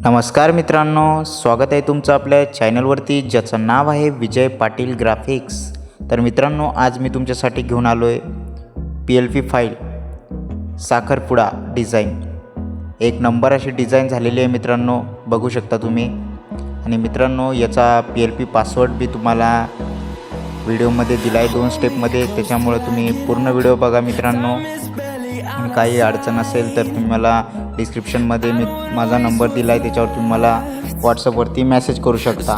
नमस्कार मित्रांनो, स्वागत आहे तुमचं आपल्या चॅनलवरती ज्याचं नाव आहे विजय पाटील ग्राफिक्स। तर मित्रांनो, आज मी तुमच्यासाठी घेऊन आलो आहे PLP फाईल साखरपुडा डिझाईन। एक नंबर अशी डिझाईन झालेली आहे मित्रांनो, बघू शकता तुम्ही। आणि मित्रांनो, याचा PLP पासवर्ड बी तुम्हाला व्हिडिओमध्ये दिला आहे 2 स्टेपमध्ये, त्याच्यामुळे तुम्ही पूर्ण व्हिडिओ बघा मित्रांनो। आणि काही अडचण असेल तर तुम्ही मला डिस्क्रिप्शनमध्ये माझा नंबर दिला आहे, त्याच्यावर तुम्ही मला व्हॉट्सअपवरती मेसेज करू शकता।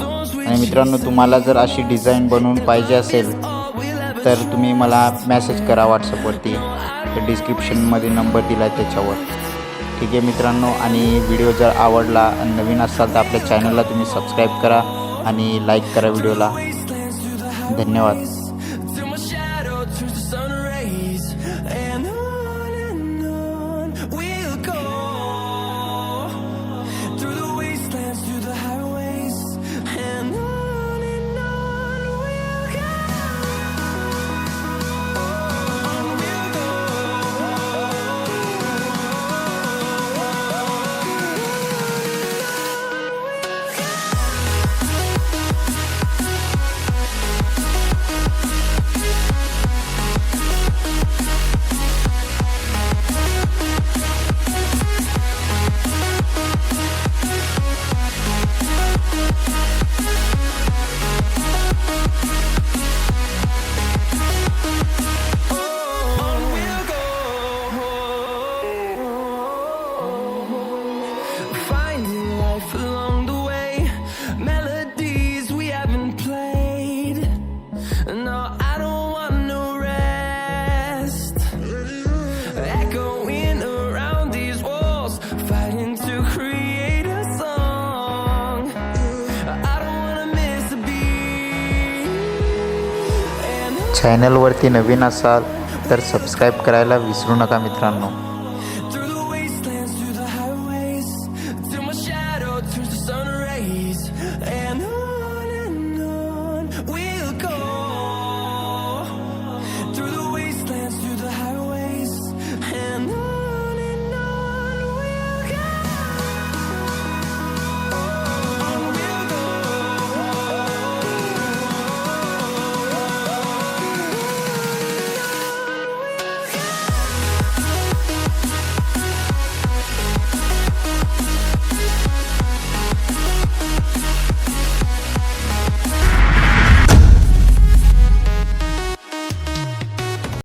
आणि मित्रांनो, तुम्हाला जर अशी डिझाईन बनवून पाहिजे असेल तर तुम्ही मला मेसेज करा व्हॉट्सअपवरती, तर डिस्क्रिप्शनमध्ये नंबर दिला आहे त्याच्यावर। ठीक आहे मित्रांनो, आणि व्हिडिओ जर आवडला आणि नवीन असाल तर आपल्या चॅनलला तुम्ही सबस्क्राईब करा आणि लाईक करा व्हिडिओला। धन्यवाद। Along the way, melodies we haven't played. No, I don't want no rest. Echoing around these walls, fighting to create a song. I don't wanna miss a beat. चॅनलवरती नवीन असाल तर सबस्क्राईब करायला विसरू नका मित्रांनो।